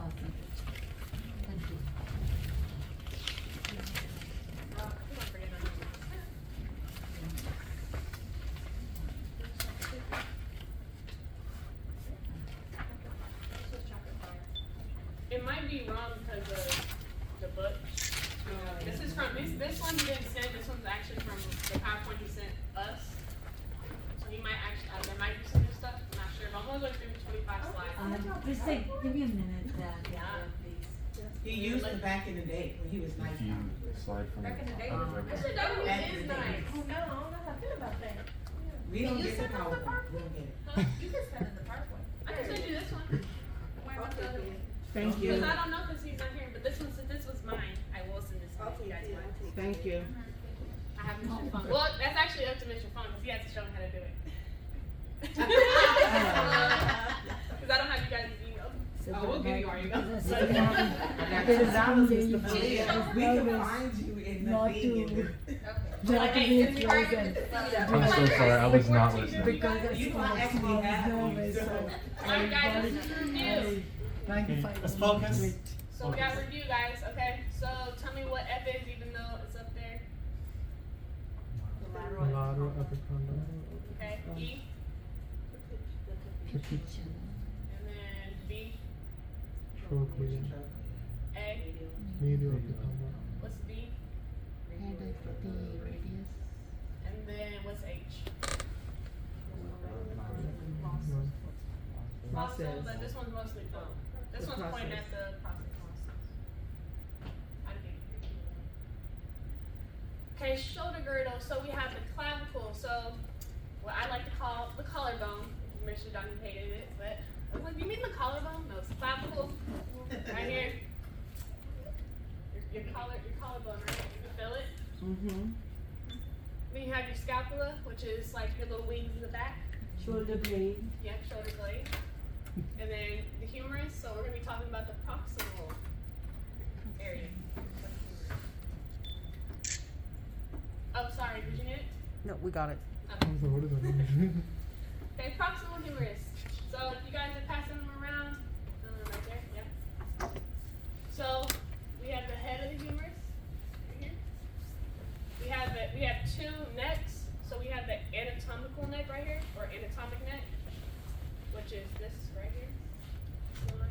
awesome. Thank you. It might be wrong because of the book. This is from this one he didn't send. This one's actually from the PowerPoint he sent us. So he might actually there might be some new stuff. I'm not sure, but I'm only going through 25 slides. Just like, give me a minute, Yeah. please. He used it back in the day when he was nice. If you slide from Back in the day. Mr. Donahue is nice. Oh, no, I don't know how I feel about that. We don't Can you get the send us the PowerPoint. We don't get it. Huh? You can send in the PowerPoint. I can send you this one. Why not the other one? Thank Because you. I don't know because he's not here, but this one, since this was mine, I will send this one to you guys. Thank you. I have Mr. Fun. Well, that's actually up to Mr. Fun because he has to show me how to do it. Because I don't have you guys' email. Oh, we'll give you our email. Because So, it's not- We can find you in the Not thing. to- Like, Not to hey, be since we already present. did this, I'm so sorry, I was not listening. Because it's You small, actually small, have no these, way, so- so. Alright guys, this is the review. Magnified. Let's focus. So we got review guys, okay? So tell me what F is even though it's up there. Lateral epicondyle. Okay, E, and then B, Trochlea. A, Medial epicondyle. what's B, Head of the radius. and then what's H? Fossil, but this one's mostly bone. This one's pointing at the process. I think. Okay, shoulder girdle. So we have the clavicle. So what I like to call the collarbone. Mr. Donahue hated it, but I'm like, you mean the collarbone? No, it's the clavicle. Right here. Your collarbone, right? You can feel it. Mm-hmm. Then you have your scapula, which is like your little wings in the back. Shoulder blade. Yep, shoulder blade. And then the humerus, so we're gonna be talking about the proximal area. Oh, sorry, did you need it? No, we got it. Okay. So what does that mean? Okay, proximal humerus. So if you guys are passing them around, right there, yeah. So we have the head of the humerus right here. We have two necks. So we have the anatomical neck right here, or anatomic neck, which is this right here. This line.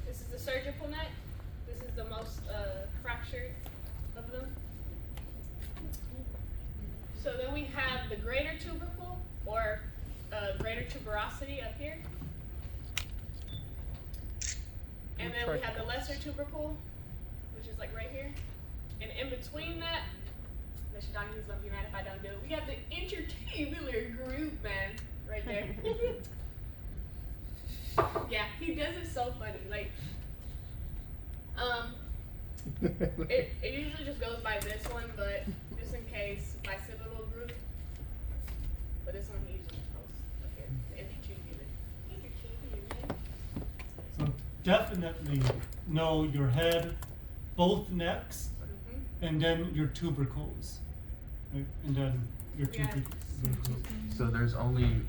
This is the surgical neck. This is the most fractured of them. So then we have the greater tubercle, or greater tuberosity up here. And then we have the lesser tubercle, which is like right here. And in between that, Mr. Donahue's gonna be mad if I don't do it. We have the intertubular groove, man, right there. Yeah, he does it so funny. Like, it usually just goes by this one, but just in case, bicipital groove. But this one he usually posts up here, the intertubular. Intertubular, man. So definitely know your head, both necks, Mhm. and then your tubercles. Right? And then your Yeah. tubercles. So there's only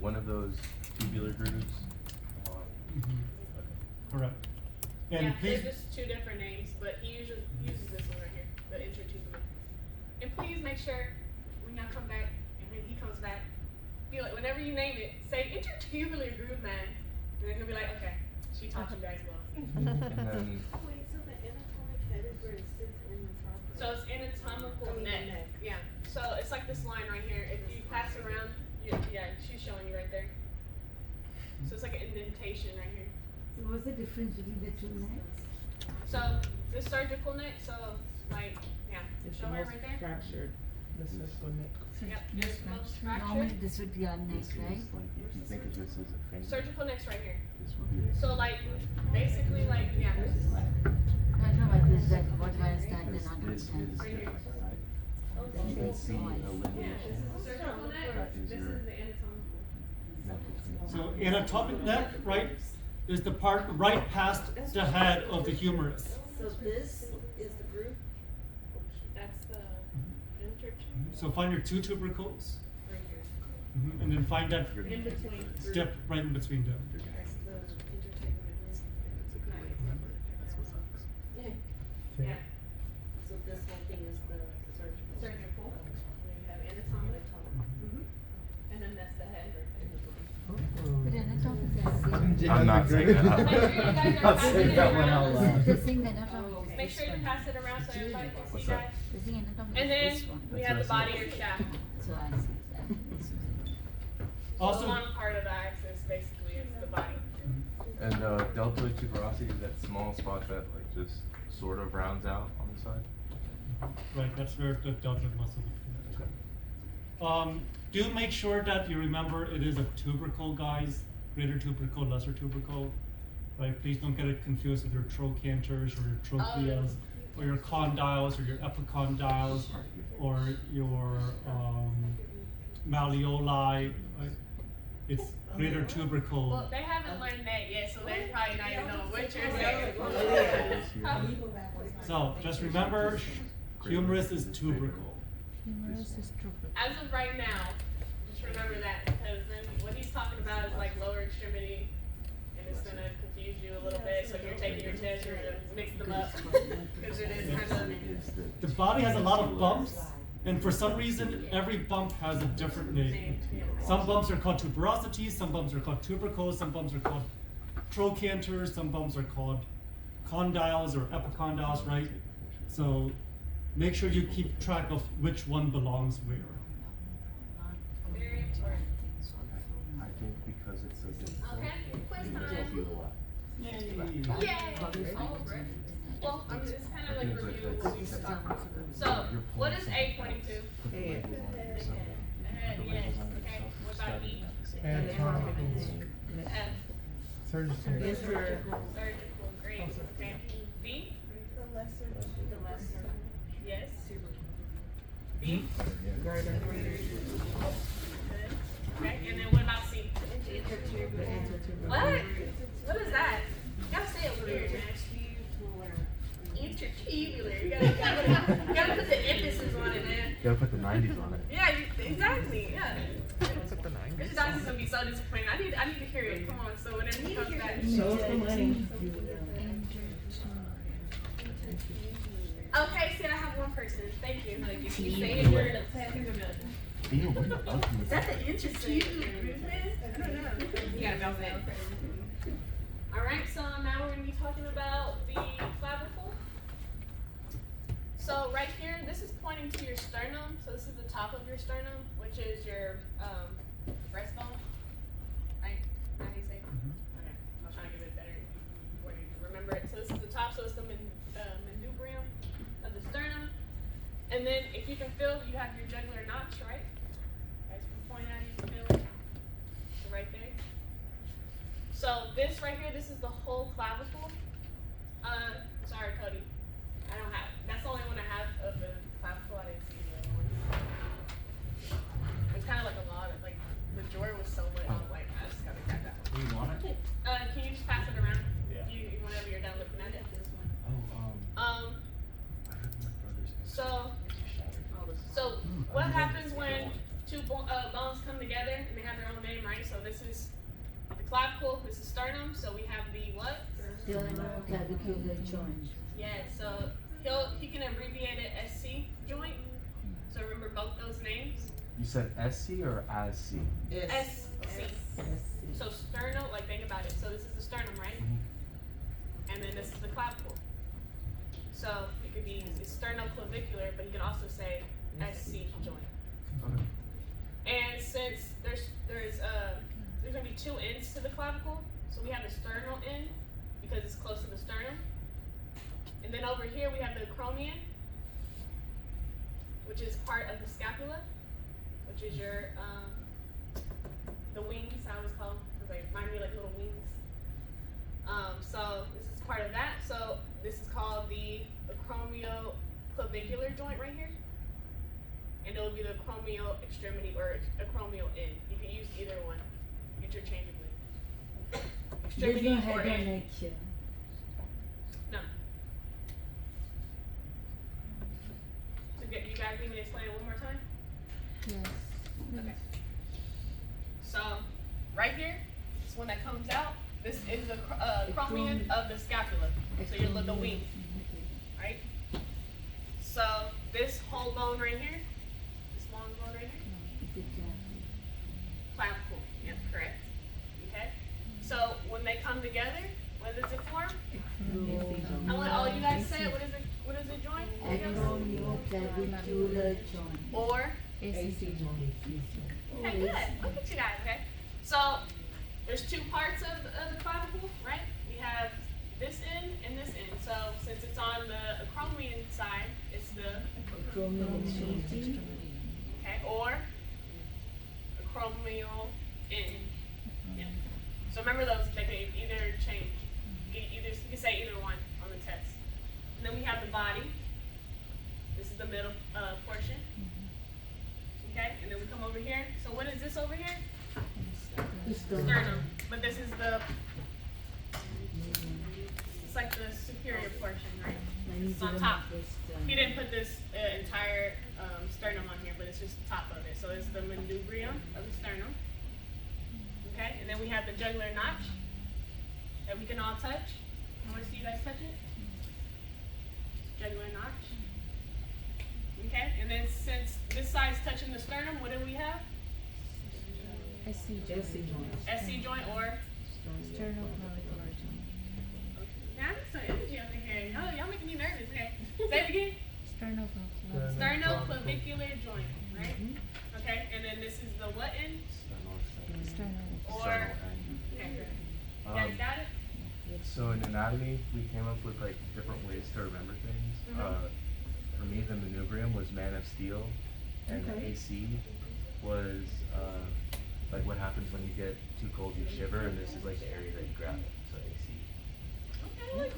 one of those tubular grooves. Correct. And Yeah, please, there's just two different names, but he usually uses this one right here, the intertubular. And please make sure when y'all come back, and when he comes back, be like, whenever you name it, say intertubular groove, man. And then he'll be like, okay, she taught you guys well. And then Wait, so the anatomic head is where it sits in the top? So it's anatomical I mean, the neck. neck. Yeah. So it's like this line right here. If you pass around, yeah, she's showing you right there. So it's like an indentation right here. So what's the difference between the two necks? So the surgical neck, so like, yeah, It's show the her most right there. fractured. This is the neck. Yep, it's most Normally fractured. this would be our neck, this right? is like, if you think of this as a finger, Surgical neck's right here. this would be. So like, basically like, yeah. I don't know what this is, like, what I understand Because and this is understand. different, right? You can see the Yeah, lineage this is the surgical neck. that is This your is the anatomical. neck between. so anatomic neck, right, is the part right past the head of the humerus. So this is the groove? That's the intertubular So find your two tubercles, right here. and then find that In between. step right in between them. That's the intertubular. Yeah. So this whole thing is the surgical. Surgical. And then you have anatomic. And then that's the head. But anatomy is I'm not saying that out Make sure you loud. guys are I'll passing say it that one around. out loud. the thing that anatomy is Make this sure you one. pass it around so everybody can What's see, that? guys. The thing anatomy And is then this one. we have the body or shaft. So I see that. This one. Also, So one part of the axis basically is the body. And deltoid tuberosity is that small spot that like just sort of rounds out on the side. right, that's where the deltoid muscle would connect. Do make sure that you remember it is a tubercle, guys. Greater tubercle, lesser tubercle. Right, please don't get it confused with your trochanters or your trocheas, or your condyles or your epicondyles, or your malleoli. Right? It's greater tubercle. Well, they haven't learned that yet, so they're probably not even know what you're saying. Huh? So just remember, humerus is tubercle. Humerus is tubercle. As of right now, just remember that because then what he's talking about is like lower extremity, and it's gonna confuse you a little bit. So if you're taking your test, you're gonna mix them up because it is kind of. The body has a lot of bumps, and for some reason, every bump has a different name. Some bumps are called tuberosities, some bumps are called tubercles, some bumps are called trochanters, some bumps are called condyles or epicondyles, right? So make sure you keep track of which one belongs where. Very important. I think because it's so difficult, Okay, quiz it will time. be a lot. Yay! Yay! Well, I mean, it's kind of like review what we just talked about. So, what is A22? Head. Head, yes. Okay. What about E? F. Surgery. Surgical. Great. Okay. B? The lesser. Yes. B? Greater. Good. Okay. And then what about C? What? What is that? You gotta say it weird, man. Intertubular. You gotta put the emphasis on it, man. You gotta put the 90s on it. Yeah, exactly. Yeah. This doctor's gonna be so disappointed. I need to hear it. Come on. So whenever he comes back. Show us the money. Okay, see, I have one person. Thank you. Like, if you say it, you're Ew, what the fuck? Is that the intertubular movement? I don't know. You gotta bounce that. Alright, so now we're gonna be talking about the clavicle. So right here, this is pointing to your sternum. So this is the top of your sternum, which is your breastbone. Right? Is that how you say it? Okay. I'll try to give it better where you can remember it. So this is the top, so it's the manubrium of the sternum. And then if you can feel, you have your jugular notch, right? Guys can point at it, you can feel it. So right there. So this right here, this is the whole clavicle. Sorry, Cody. I don't have, that's the only one I have of the clavicle. I didn't see the other one. It's kind of like a lot of, like, the drawer was so much. I'm like, I just gotta grab that one. You want it? Can you just pass it around? Yeah. Whenever you're done looking at it. Oh, I heard my brother's. So what happens when two bones come together and they have their own name, right? So this is the clavicle, this is sternum, so we have the what? Clavicular joint. Yeah, so he can abbreviate it as C joint. So remember both those names. You said SC or as C? SC. So sternum, like think about it. So this is the sternum, right? And then this is the clavicle. So it could be sternoclavicular, but you can also say SC joint. Okay. And since there's gonna be two ends to the clavicle, so we have the sternal end because it's close to the sternum, and then over here we have the acromion, which is part of the scapula, which is your the wings. I always call them because they remind me like little wings. So this is part of that. So this is called the acromioclavicular joint right here. And it will be the acromial extremity or acromial end. You can use either one interchangeably. There's Extremity no or head and end. neck here. No. So you guys need me to explain it one more time? Yes. Okay. So right here, this one that comes out, this is the acromion of the scapula. So you're the wing, right? So this whole bone right here, this long bone right here, clavicle. Yep, correct. Okay. So when they come together, what does it form? I want all you guys say it. What is it? What is it joint? What do you guys say? Acromioclavicular joint. Or AC joint. okay, good. Look at you guys. Okay. So there's two parts of the clavicle, right? We have this end and this end. So since it's on the acromion side, it's the Acromioclavicular. okay, or acromial end. Yeah. So remember those, they can either change. Either you can say either one on the test. And then we have the body. This is the middle portion. Okay, and then we come over here. So what is this over here? Sternum. But this is the, it's like the superior portion, right? It's on top. He didn't put this entire sternum on here, but it's just the top of it. So it's the manubrium of the sternum. Okay, and then we have the jugular notch that we can all touch. I want to see you guys touch it. Jugular notch. Okay, and then since this side's touching the sternum, what do we have? SC joint. SC joint or? Sternoclavicular joint. Now, I'm some energy up in here. Y'all making me nervous. Okay, say it again. Sternoclavicular. Sternoclavicular joint, right? Okay, and then this is the what end? Or? Okay, good. You guys got it? So in anatomy, we came up with like different ways to remember things. For me, the manubrium was man of steel, and the AC was like what happens when you get too cold, you shiver, and this is like the area that you grab. So AC. Okay, look,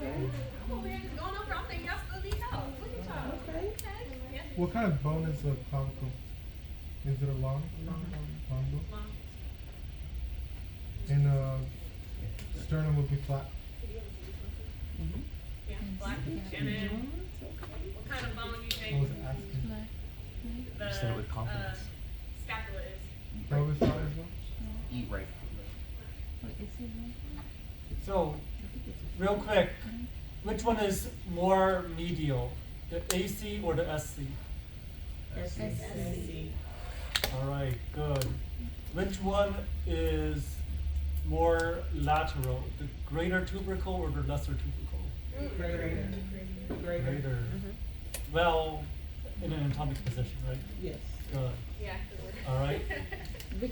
I'm over here just going over. I'm thinking y'all still need help. Look at y'all. Okay. Yeah. What kind of bone is the clavicle? Is it a long? Long bone. Long. And sternum would be flat. Yeah, black. And then, what kind of bone do you I was think asking. the You said it with confidence. scapula is? Pelvis flat as well? Eat right. So, real quick, which one is more medial, the AC or the SC? All right, good. Which one is more lateral, the greater tubercle or the lesser tubercle? Greater. Well, in an anatomic position, right? Yes. Good. Yeah. All right.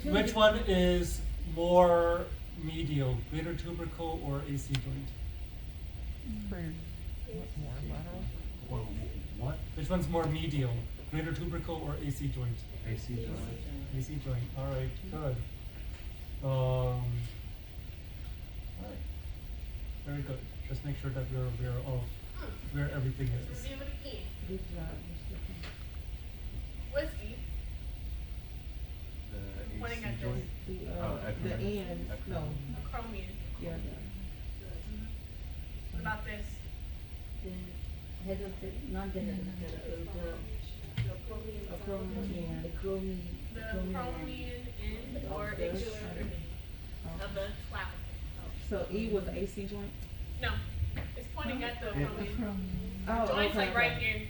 Which one is more medial, greater tubercle or AC joint? Well, what? Which one's more medial, greater tubercle or AC joint? AC joint. AC joint. All right, good. All right. Very good. Just make sure that we're aware of where everything Let's is. review it again. Whiskey. The Pointing AC at joint. The end, no, Acromion. yeah. What about this? The head of the, not the head of the Acromion. the acromion. The acromion end or ixillary of the clavicle. So E was the AC joint? No, it's pointing at the acromion. Oh, Joint's okay, like right okay. here.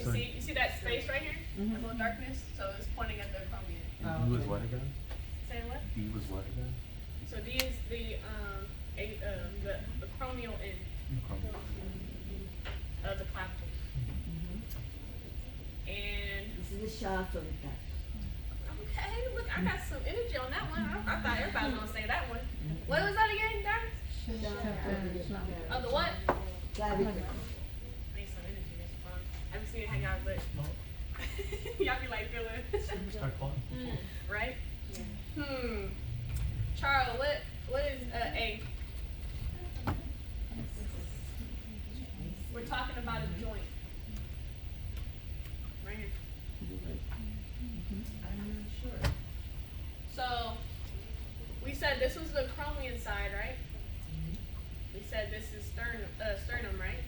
Okay. You see that space right here? Mhm. That little darkness? So it's pointing at the acromion. And D was what again? Say what? D was what again? So D is the acromial end of the clavicle. And This is the shaft of the cat. okay, look, I got some energy on that one. I thought everybody was gonna say that one. What was that again, Darius? Oh, the what? Clavicle. I need some energy. That's fun. I haven't seen it hang out, but y'all be like feeling. Start calling. Right? Charles, what is A? We're talking about a joint. Right here. So we said this was the acromion side, right? We said this is sternum, right?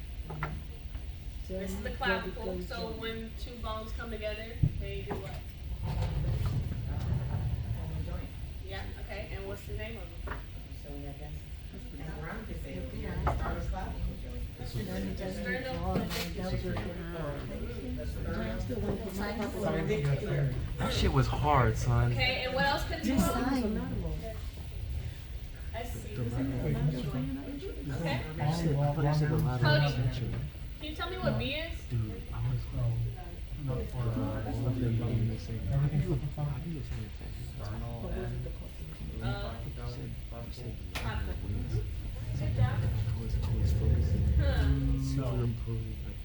This is the clavicle. So when two bones come together, they do what? Yeah. Okay. And what's the name of them? That shit was hard, son. Okay, and what else could you do? Sign. I see. Wait, Okay. But I said a lot of Cody. attention. Can you tell me what B is? Dude, I was Not for, Everything's super fun. Good job.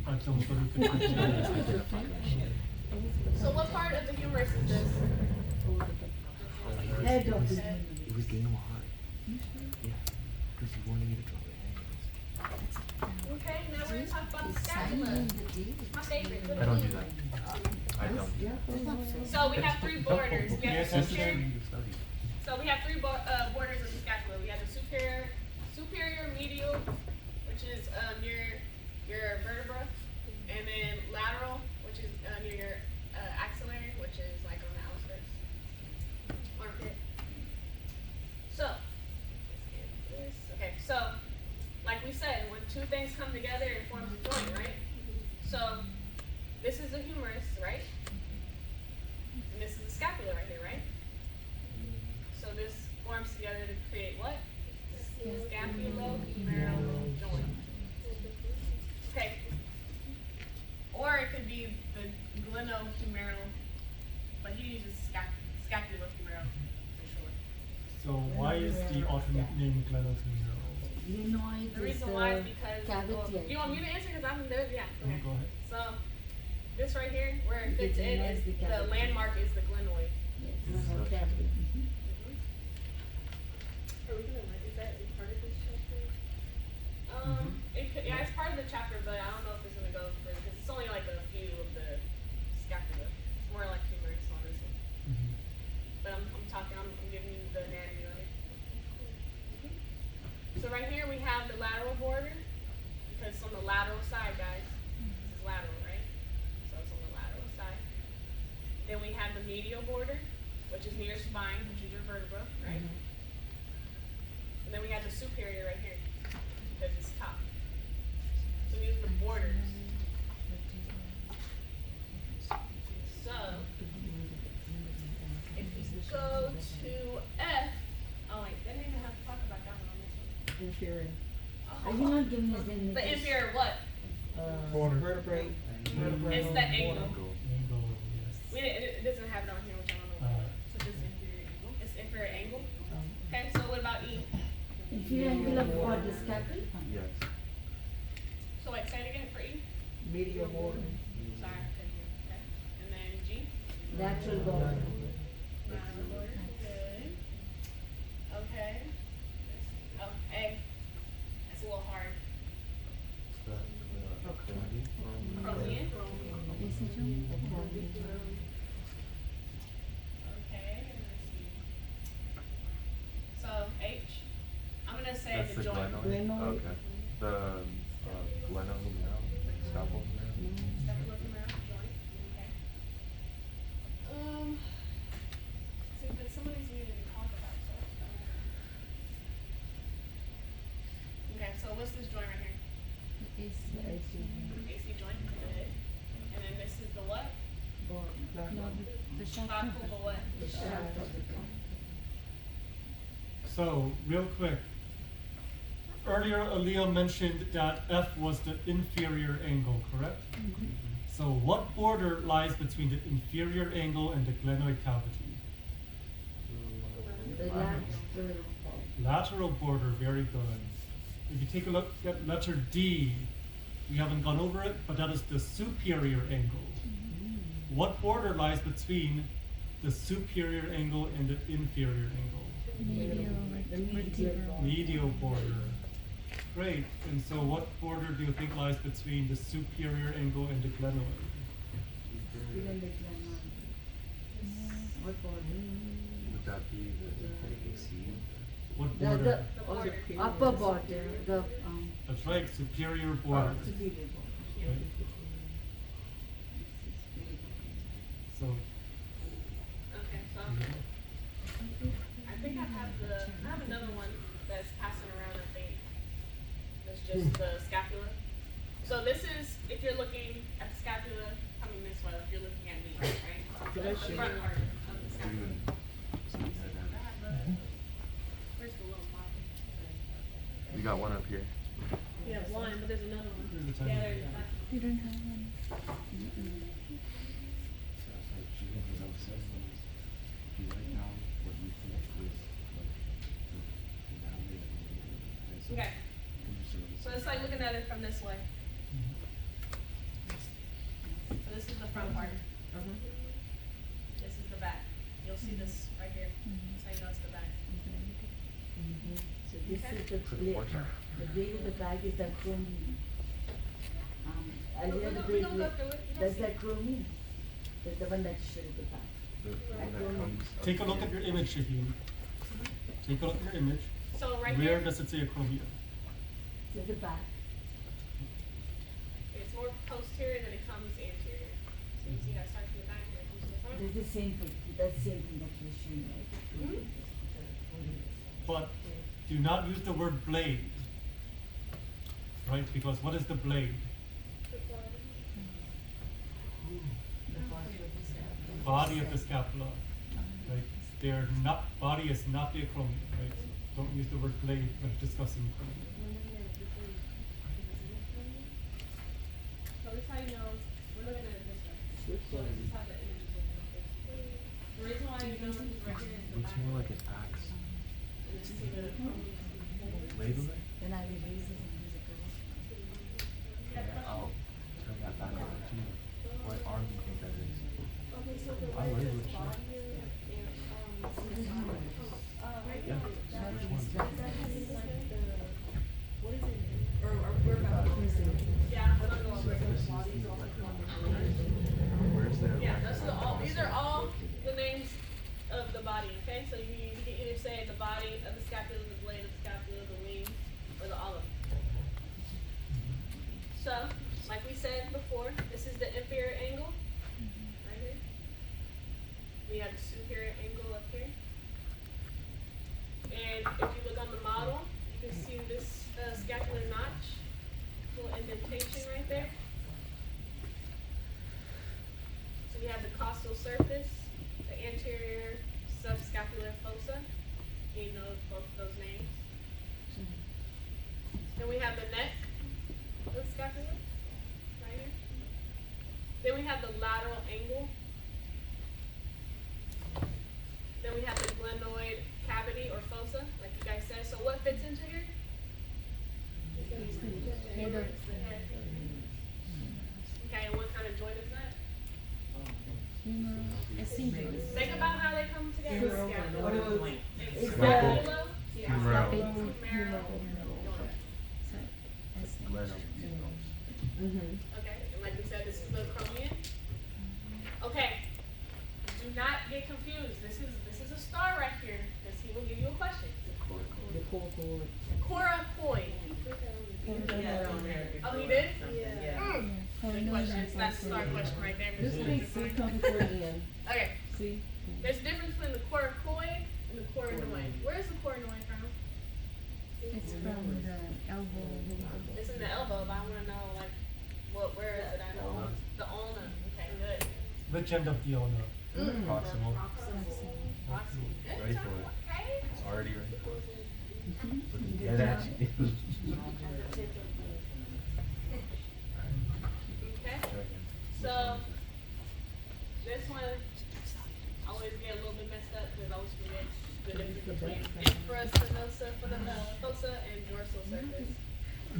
I don't So what part of the humerus is this? Head of the It was getting hard. Yeah, because he wanted me to draw the angles. Okay, now we're gonna talk about the scapula. My favorite. I don't do that. I don't. So we have three borders. We have Yes, the that's superior. You study. So we have three borders of the scapula. We have the superior medial, which is near your vertebra, and then lateral, which is near your axillary, which is like on the outskirts, armpit. So, let's get into this. Okay, so like we said, when two things come together, it forms a joint, right? So this is the humerus, right? And this is the scapula right here, right? So this forms together to create what? Scapulohumeral joint. Okay. Or it could be the glenohumeral, but he uses scapulohumeral for short. So why is the alternate name glenohumeral? glenoid The is reason why is because cavity. you want me to answer because I'm there? Yeah. Oh, Okay. go ahead. So this right here, where it fits in, is The the cavity. landmark is the glenoid. Yes, cavity. Are we gonna, is that a part of this chapter? It could, yeah, it's part of the chapter, but I don't know if it's gonna go for because it's only like a few of the scapula. It's more like humerus on this one. Mhm. But I'm giving you the anatomy on it. So right here we have the lateral border, because it's on the lateral side, guys. This is lateral, right? So it's on the lateral side. Then we have the medial border, which is near your spine, which is your vertebra, right? And then we have the superior right here, because it's top. So these are the borders. So, if you go to F, oh wait, they didn't even have to talk about that one on this one. Inferior. Oh, Are you not giving us any? the inferior what? Border. Vertebrae. It's the angle. Angle, yes. It doesn't have it on here, which I don't know. So this inferior angle. It's inferior angle. Okay, so what about E? Inferior angle of what, the scapula? Yes. So wait, say it again for E. Medial border. Sorry, I couldn't hear. Okay. And then G. Lateral border. Lateral border. Good. Okay. Oh, A. That's a little hard. Chromium. Okay. And let's see. So H. I'm gonna say That's the the joint. glenoid? Okay. The glenohumeral, scapulohumeral. Scapulohumeral joint. Okay. See, but some of these we didn't talk about, so. Okay, so what's this joint right here? AC joint. Good. And then this is the what? Clavicle what? The shaft of the tongue. So, real quick. Earlier, Aaliyah mentioned that F was the inferior angle, correct? So what border lies between the inferior angle and the glenoid cavity? The lateral. Lateral border, very good. If you take a look at letter D, we haven't gone over it, but that is the superior angle. What border lies between the superior angle and the inferior angle? Medial border. Great. And so what border do you think lies between the superior angle and the glenoid? What border? Would that be the AC? What The, border? The border. upper border, the, That's right, superior border. superior border. Right? So, Okay, so I think I have another one that's passing around is just the scapula. So this is, if you're looking at the scapula coming this way, if you're looking at me, right? That's the front part of the scapula. Where's the little marker? We got one up here. We have one, but there's another one. There's a tiny Yeah, one. there's a You don't have one. Okay. So it's like looking at it from this way. So this is the front part. This is the back. You'll see this right here. That's how you know it's the back. So this Okay. is the blade. The blade of the bag is the chromine. A We little don't bit, go through it. You don't that's see the it. chromine. That's the one that showed the back. The one that comes up Take a look at your image, Shaheen. Take a look at your image. So right Where here, does it say acromia? So the back. it's more posterior than it comes anterior. So you see how it starts from the back and it comes to the front. That's the same thing. That's the same thing that you're showing, right? But do not use the word blade. Right? Because what is the blade? Body of the scapula. Right? They're not, body is not the acromia, right? So don't use the word blade when discussing acromia. So this is how you know, we're looking at it this way. So this is how the image is looking like this. The reason why you know this is right here is the Looks back. more like an axe. And you see the chromia. Ladle it? Then I will raise it and use it. Yeah, I'll turn that back on too. What arm do you think that is? Okay, so the I way label this it. body and, Yeah. Which one? that has like the, what is it? Or we're about to use it. Yeah, we're not going over it. Where's their? Yeah, those are the all, these are all the names of the body, okay? So you can either say the body of the scapula, the blade of the scapula, the wing, or the olive. So, like we said before, this is the inferior angle, right here. We have the superior angle up here. And if you look on the model, you can see this scapular notch, little indentation right there. So we have the costal surface, the anterior subscapular fossa. You know both of those names. Then we have the neck of the scapula, right here. Then we have the lateral angle. Then we have the glenoid cavity or fossa, like you guys said. So what fits into here? Head of- Okay, and what kind of joint is that? I see this. Think about how they come together. It's It's scapula, Humeral. humeral, So, that's the- Glenoid. okay, and like we said, this is the acromion. Okay, do not get confused. This is a star right here, because he will give you a question. The coracoid. Coracoid. Oh, he did? Yeah. Good question. That's a star question right there. This makes sense coming for Ian. Okay, See? there's a difference between the coracoid and the coronoid. Where's the coronoid from? It's from the elbow. It's in the elbow, but I want to know, like, where is it at? Ulna. The ulna. Okay, good. Which end of the ulna? Proximal. Proximal. Good Ready job. for it. Okay. It's already ready for it. Looking dead at you. Okay. Checking. So, this one, I always get a little bit messed up because I always forget the difference between infraspinosa fossa and dorsal surface. I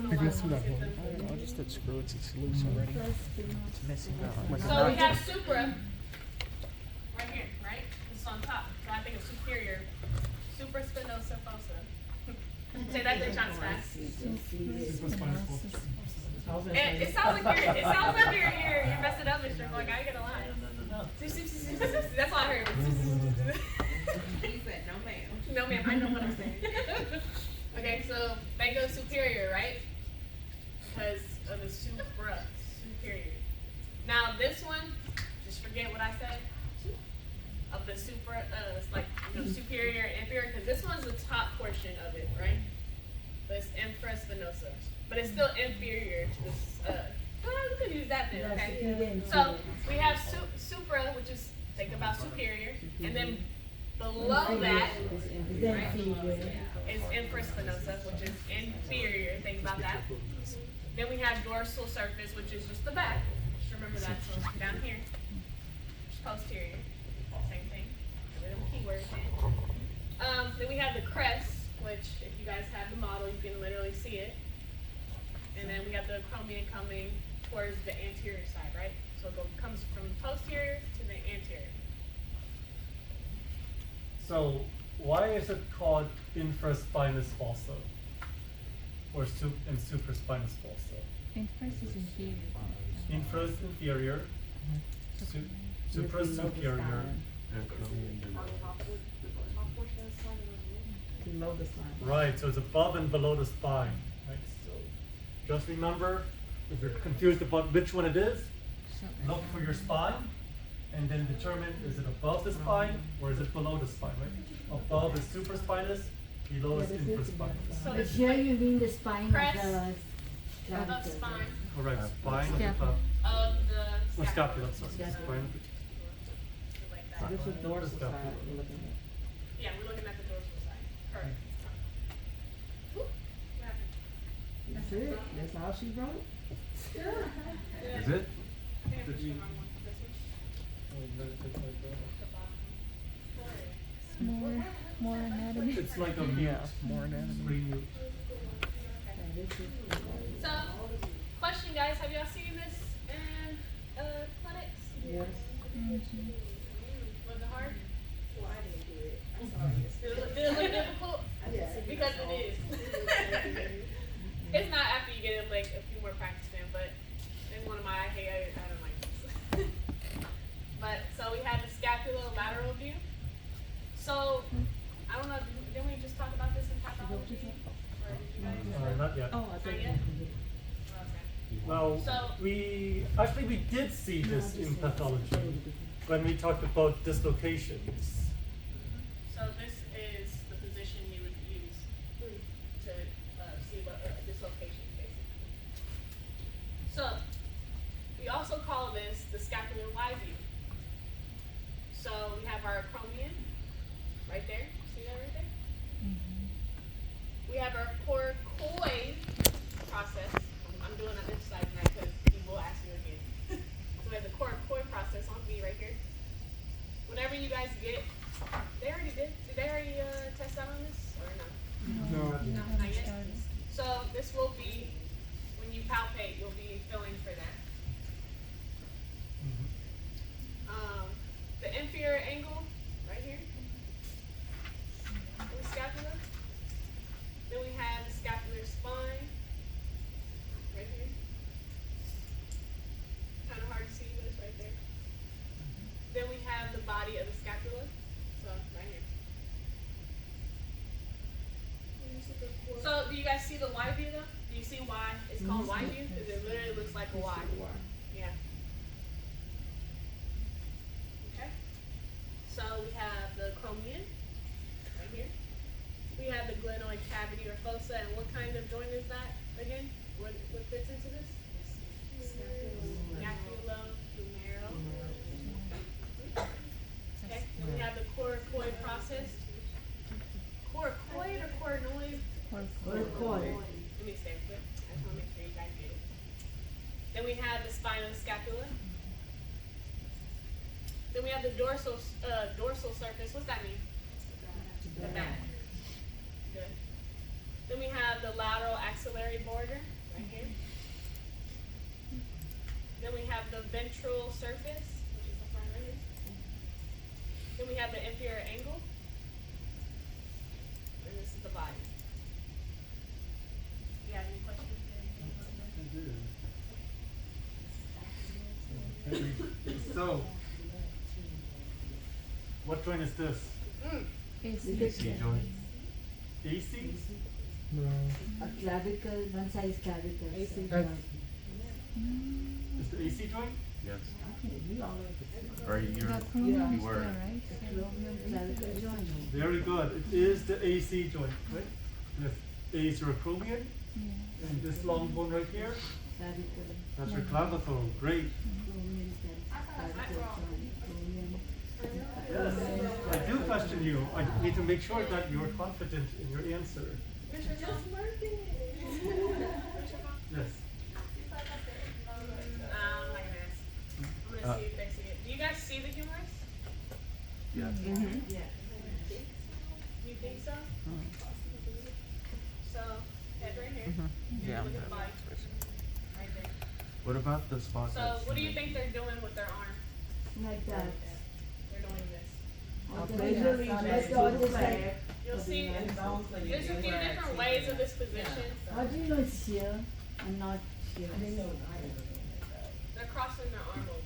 don't know why I always get them. I just did screw it, it's loose already. It's missing out. Like So we have supra, right here, right? This is on top. So I think it's superior. Supraspinosa fossa. Say that 3 times fast. It sounds like you're messing up, Mr. Like I ain't gonna lie. That's all I heard. He said, no ma'am. No ma'am, I know what I'm saying. Okay, so they go superior, right? Because of the superior. Now this one, just forget what I said. Of the it's like, superior and inferior, because this one's the top portion of it, right? but it's infraspinosa. But it's still inferior to this, we could use that then, okay? So, we have supra, which is, think about superior, and then below that is infraspinosa, which is inferior, think about that. Then we have dorsal surface, which is just the back. Just remember that, so down here, posterior, same thing, get rid of the keywords then. Then we have the crest, which if you guys have the model, you can literally see it. And then we have the acromion coming towards the anterior side, right? So it comes from posterior to the anterior. So why is it called infraspinous fossa? Or supraspinous fossa? Infers is inferior. Infra is inferior, supra is superior. Below the spine. Right, so it's above and below the spine. Right, so just remember, if you're confused about which one it is, look for your spine and then determine, is it above the spine or is it below the spine, right? Above is supraspinous, below is infraspinous. So But it's here like you mean the spine of crest the of clavicle. spine Correct, spine of the Scapula. top. of Oh, the scapula, sorry. Scapula. Spine. Like So that. this is dorsal side Scapula. you're looking at. Yeah, we're looking at the dorsal side. Correct. Whoop. What happened? That's it, that's all she wrote? Is it? I think I pushed the wrong one. This one? The bottom one. More anatomy. It's like a mute. Yeah, more anatomy. Remute. So, question guys, have y'all seen this in clinics? Yes. Mhm. Was it hard? Well, I didn't do it. I saw it. Did it look difficult? Yes. Because it is. It's not after you get it like a few more practice in, but in one of my, hey, I don't like this. But, so we had the scapulo-lateral view. So, I don't know, didn't we just talk about this in pathology? Or did you guys? Not yet. Oh, I Not think. yet? Okay. Well, So- we did see this in pathology when we talked about dislocations. So this is the position you would use to see what dislocation, basically. So we also call this the scapular Y view. So we have our acromion right there. See that right there? We have our coracoid process. I'm doing an exercise tonight because he will ask you again. So we have the coracoid process on B right here. Whenever you guys get, did they already test out on this or no? No. Not yet? So this will be, when you palpate, you'll be feeling for that. The inferior angle, right here, of the scapula. Then we have the scapular spine, right here. Kind of hard to see, but it's right there. Then we have the body of the scapula, so right here. So do you guys see the Y view though? Do you see why it's called Y view? Because it literally looks like a Y. Yeah. Okay. So we have the acromion, right here. We have the glenoid cavity or fossa, and what kind of joint is that again? What fits into this? Scapulo-humeral. Okay. We have the coracoid process. Coracoid or coronoid? Coracoid. Let me stay quick. I just want to make sure you guys get it. Then we have the spinal scapula. Then we have the dorsal surface. What's that mean? The back. Good. Then we have the lateral axillary border right here. Then we have the ventral surface, which is the front right here. Then we have the inferior angle. And this is the body. You have any questions? So, what joint is this? AC joint? AC? No. A clavicle, one side is clavicle. AC so- That's- Is the AC joint? Yes. You all right. Or you're, The acromion you is were. there, right? Acromion clavicle joint. Very good. It is the AC joint, right? Yes. is your acromion, Yeah. and this long bone right here, Clavicle. that's your clavicle. Great. Acromion, clavicle, acromion. Yes. I do question you. I need to make sure that you're confident in your answer. Here's your Just phone. work it. Where's your phone? Yes. I'm not gonna ask. I'm gonna see if they see it. Do you guys see the humerus? Yeah. Yeah. You think so? So, head right here. Yeah. Look at the body. Right there. What about the spot? So, that's what do you in the- think they're doing with their arm? Like that. They're doing this. Usually, Let's just go do this the way. You'll see, there's a few different ways of this position. How do you know it's here and not here? They're crossing their arm over.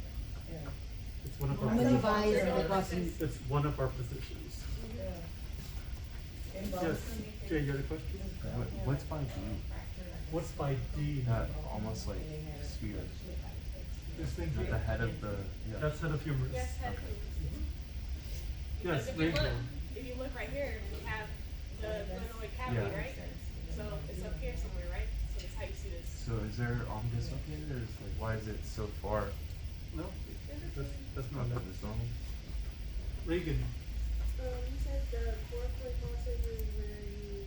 It's one of How our many positions. V's are they crossing? It's one of our positions. Yes. Jay, you had a question? What's by D? What's by D? That almost like sphere. This thing The here. head of the. Yeah. That's head of humerus. Yes, head. Yes, Because if you look, radial. if you look right here, we have the glenoid cavity, Yeah. right? So it's up here somewhere, right? So that's how you see this. So is there arm dislocated, or is like why is it so far? No, that's not Up it. this normal? Reagan. You said the 4.1 surgery where you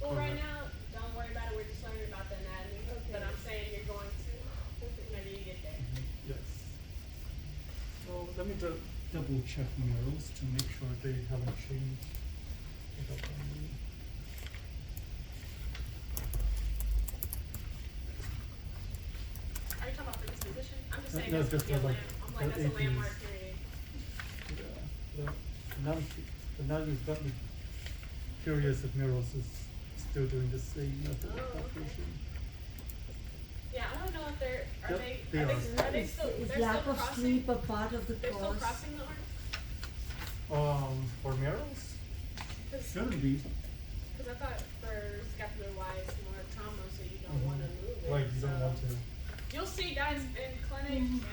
Well, right Correct. now, don't worry about it. We're just learning about the anatomy. Okay. But I'm saying you're going to whenever you get there. Yes. So let me double check murals to make sure they haven't changed. Are you talking about for this position? I'm just No, saying no, that's just gonna be a for like land. I'm like, the that's a 80s. landmark period. Now you've got me curious if murals is still doing the same method of Oh, okay. palpation. Yeah, I wanna know if they're, Yep, they are. are they still, Is they're lack still of crossing? sleep a part of the They're still cause? crossing the arm? For murals? Cause, Shouldn't be. 'cause I thought for scapular wise, more trauma, so you don't Mhm. wanna move it. Like you don't so- want to. You'll see guys in clinic and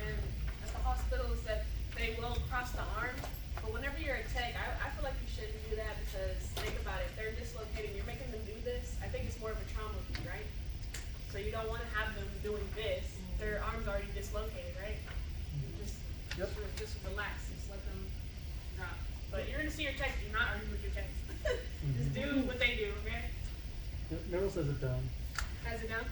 at the hospitals that they will cross the arm, but whenever you're a tech, I feel like you shouldn't do that because think about it, they're dislocating, you're making them do this, I think it's more of a trauma thing, right? So you don't wanna have them doing this, their arm's already dislocated, right? Just, Yep. just relax, just let them drop. But you're gonna see your tech, do not argue with your techs. Just do what they do, okay? Yep, murals has it down. Has it down?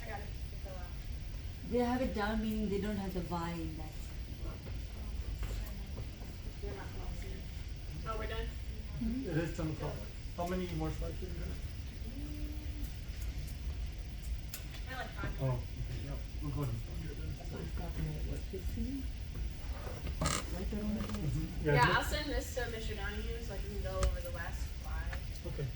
I got it. It fell out. They have it down, meaning they don't have the Y in that. You're not close. Oh, we're done? It is 10 o'clock. How many more slides do you have? I like 5 Oh, more. okay, yeah, we'll go ahead and start here then. So it's stopping at what, 15? Right there on the board. Mhm. Yeah, I'll send this to Mr. Donahue so I can go over the last 5. Okay.